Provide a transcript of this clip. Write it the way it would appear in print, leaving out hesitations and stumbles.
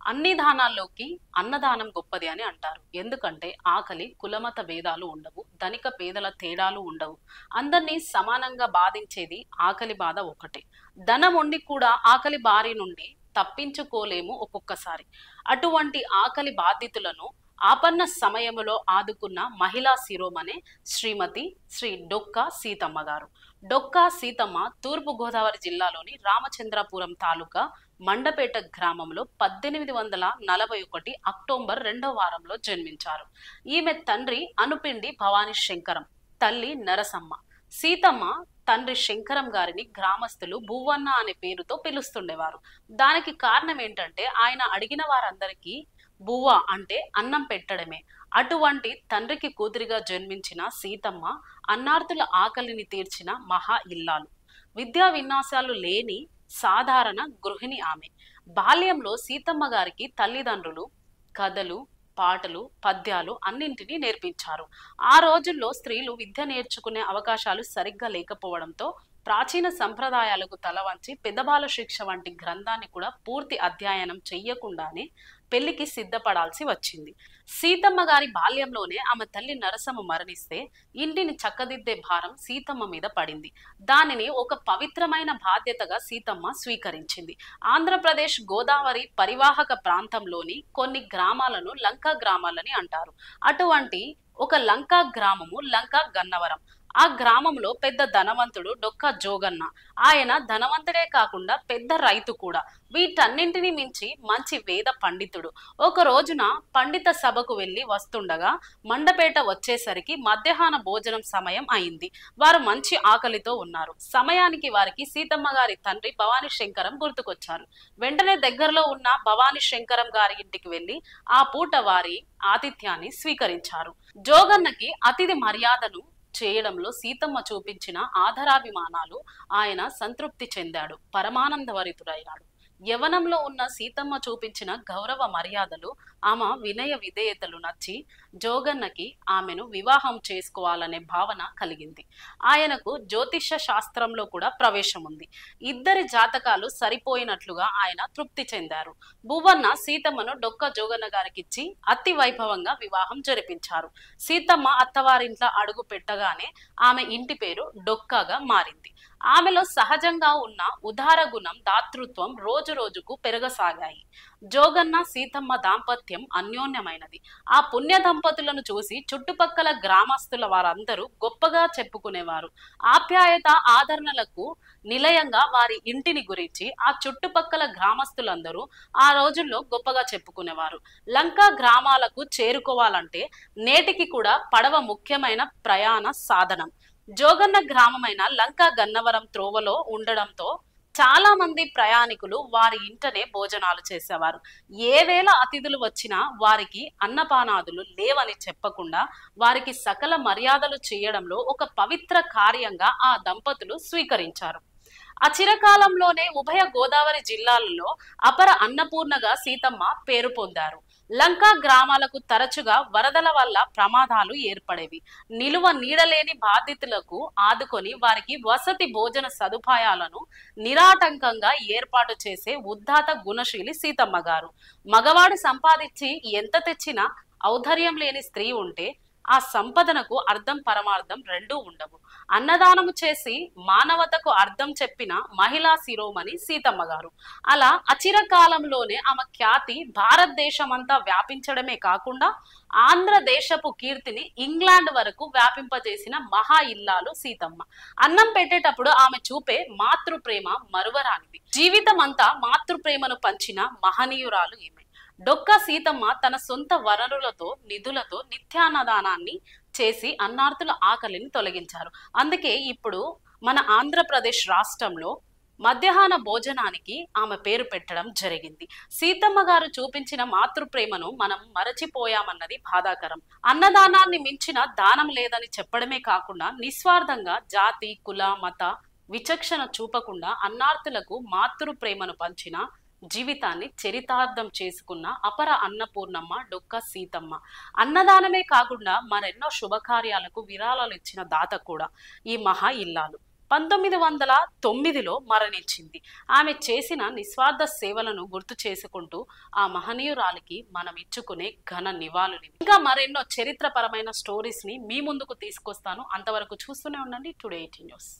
అన్ని దానాల్లోకి అన్నదానం గొప్పది అని అంటారు. ఎందుకంటే ఆకలి కులమత భేదాలు ఉండవు, ధనిక పేదల తేడాలు ఉండవు. అందరినీ సమానంగా బాధించేది ఆకలి బాధ ఒకటే. ధనం ఉండి కూడా ఆకలి బారి నుండి తప్పించుకోలేము ఒక్కొక్కసారి. అటువంటి ఆకలి బాధితులను ఆపన్న సమయములో ఆదుకున్న మహిళా శిరోమణి శ్రీమతి శ్రీ డొక్కా సీతమ్మ గారు. డొక్కా సీతమ్మ తూర్పు గోదావరి జిల్లాలోని రామచంద్రపురం తాలూకా మండపేట గ్రామంలో 1841 అక్టోబర్ 2వ వారంలో జన్మించారు. ఈమె తండ్రి అనుపిండి భవానీ శంకరం, తల్లి నరసమ్మ. సీతమ్మ తండ్రి శంకరం గారిని గ్రామస్తులు బువ్వన్న అనే పేరుతో పిలుస్తుండేవారు. దానికి కారణం ఏంటంటే ఆయన అడిగిన వారందరికీ బువ్వ అంటే అన్నం పెట్టడమే. అటువంటి తండ్రికి కూతురిగా జన్మించిన సీతమ్మ అన్నార్తుల ఆకలిని తీర్చిన మహా ఇల్లాలు. విద్యా విన్యాసాలు లేని సాధారణ గృహిణి ఆమె. బాల్యంలో సీతమ్మ గారికి తల్లిదండ్రులు కథలు, పాటలు, పద్యాలు అన్నింటినీ నేర్పించారు. ఆ రోజుల్లో స్త్రీలు విద్య నేర్చుకునే అవకాశాలు సరిగ్గా లేకపోవడంతో ప్రాచీన సంప్రదాయాలకు తలవంచి పెద్దబాల శిక్ష వంటి గ్రంథాన్ని కూడా పూర్తి అధ్యయనం చెయ్యకుండానే పెళ్లికి సిద్ధపడాల్సి వచ్చింది. సీతమ్మ గారి బాల్యంలోనే ఆమె తల్లి నరసమ్మ మరణిస్తే ఇంటిని చక్కదిద్దే భారం సీతమ్మ మీద పడింది. దానిని ఒక పవిత్రమైన బాధ్యతగా సీతమ్మ స్వీకరించింది. ఆంధ్రప్రదేశ్ గోదావరి పరివాహక ప్రాంతంలోని కొన్ని గ్రామాలను లంకా గ్రామాలని అంటారు. అటువంటి ఒక లంకా గ్రామము లంకా గన్నవరం. ఆ గ్రామంలో పెద్ద ధనవంతుడు డొక్కా జోగన్న. ఆయన ధనవంతుడే కాకుండా పెద్ద రైతు కూడా. వీటన్నింటినీ మించి మంచి వేద పండితుడు. ఒక రోజున పండిత సభకు వెళ్లి వస్తుండగా మండపేట వచ్చేసరికి మధ్యాహ్న భోజనం సమయం అయింది. వారు మంచి ఆకలితో ఉన్నారు. సమయానికి వారికి సీతమ్మ గారి తండ్రి భవానీ శంకరం గుర్తుకొచ్చారు. వెంటనే దగ్గరలో ఉన్న భవానీ శంకరం గారి ఇంటికి వెళ్లి ఆ పూట వారి ఆతిథ్యాన్ని స్వీకరించారు. జోగన్నకి అతిథి మర్యాదను చేయడంలో సీతమ్మ చూపించిన ఆదరాభిమానాలు ఆయన సంతృప్తి చెందాడు, పరమానందభరితుడయ్యాడు. యవనంలో ఉన్న సీతమ్మ చూపించిన గౌరవ మర్యాదలు, ఆమె వినయ విధేయతలు నచ్చి జోగన్నకి ఆమెను వివాహం చేసుకోవాలనే భావన కలిగింది. ఆయనకు జ్యోతిష శాస్త్రంలో కూడా ప్రవేశం ఉంది. ఇద్దరి జాతకాలు సరిపోయినట్లుగా ఆయన తృప్తి చెందారు. భువన్న సీతమ్మను డొక్క జోగన్న గారికిచ్చి అతి వైభవంగా వివాహం జరిపించారు. సీతమ్మ అత్తవారింట్లో అడుగు పెట్టగానే ఆమె ఇంటి పేరు డొక్కాగా మారింది. ఆమెలో సహజంగా ఉన్న ఉదార గుణం, దాతృత్వం రోజు రోజుకు పెరగసాగాయి. జోగన్న సీతమ్మ దాంపత్యం అన్యోన్యమైనది. ఆ పుణ్య దంపతులను చూసి చుట్టుపక్కల గ్రామస్తుల వారందరూ గొప్పగా చెప్పుకునేవారు. ఆప్యాయత ఆదరణలకు నిలయంగా వారి ఇంటిని గురించి ఆ చుట్టుపక్కల గ్రామస్తులందరూ ఆ రోజుల్లో గొప్పగా చెప్పుకునేవారు. లంకా గ్రామాలకు చేరుకోవాలంటే నేటికి కూడా పడవ ముఖ్యమైన ప్రయాణ సాధనం. జోగన్న గ్రామమైన లంకా గన్నవరం త్రోవలో ఉండడంతో చాలా మంది ప్రయాణికులు వారి ఇంటనే భోజనాలు చేసేవారు. ఏ వేళ అతిథులు వచ్చినా వారికి అన్నపానాదులు లేవని చెప్పకుండా వారికి సకల మర్యాదలు చేయడంలో ఒక పవిత్ర కార్యంగా ఆ దంపతులు స్వీకరించారు. ఆ చిరకాలంలోనే ఉభయ గోదావరి జిల్లాలలో అపర అన్నపూర్ణగా సీతమ్మ పేరు పొందారు. లంకా గ్రామాలకు తరచుగా వరదల వల్ల ప్రమాదాలు ఏర్పడేవి. నిలువ నీడలేని బాధితులకు ఆదుకొని వారికి వసతి భోజన సదుపాయాలను నిరాటంకంగా ఏర్పాటు చేసే ఉద్దాత గుణశీలి సీతమ్మ గారు. మగవాడు సంపాదించి ఎంత తెచ్చినా ఔదార్యం లేని స్త్రీ ఉంటే ఆ సంపదనకు అర్థం పరమార్థం రెండూ ఉండవు. అన్నదానము చేసి మానవతకు అర్థం చెప్పిన మహిళా శిరోమణి సీతమ్మ గారు. అలా అచిరకాలంలోనే ఆమె ఖ్యాతి భారతదేశమంతా వ్యాపించడమే కాకుండా ఆంధ్రదేశపు కీర్తిని ఇంగ్లాండ్ వరకు వ్యాపింపజేసిన మహా ఇల్లాలు సీతమ్మ. అన్నం పెట్టేటప్పుడు ఆమె చూపే మాతృప్రేమ మరువరానిది. జీవితం అంతా మాతృప్రేమను పంచిన మహనీయురాలు ఈమె. డొక్కా సీతమ్మ తన సొంత వనరులతో నిధులతో నిత్యాన్నదానాన్ని చేసి అన్నార్తుల ఆకలిని తొలగించారు. అందుకే ఇప్పుడు మన ఆంధ్రప్రదేశ్ రాష్ట్రంలో మధ్యాహ్న భోజనానికి ఆమె పేరు పెట్టడం జరిగింది. సీతమ్మ గారు చూపించిన మాతృప్రేమను మనం మరచిపోయామన్నది బాధాకరం. అన్నదానాన్ని మించిన దానం లేదని చెప్పడమే కాకుండా నిస్వార్థంగా జాతి, కుల, మత విచక్షణ చూపకుండా అన్నార్తులకు మాతృప్రేమను పంచిన జీవితాన్ని చరితార్థం చేసుకున్న అపర అన్నపూర్ణమ్మ డొక్కా సీతమ్మ. అన్నదానమే కాకుండా మరెన్నో శుభకార్యాలకు విరాళాలు ఇచ్చిన దాత కూడా ఈ మహా ఇల్లాలు. 1909లో మరణించింది. ఆమె చేసిన నిస్వార్థ సేవలను గుర్తు చేసుకుంటూ ఆ మహనీయురాలికి మనం ఇచ్చుకునే ఘన నివాళులు. ఇంకా మరెన్నో చరిత్రపరమైన స్టోరీస్ ని మీ ముందుకు తీసుకొస్తాను. అంతవరకు చూస్తూనే ఉండండి టుడే 18 న్యూస్.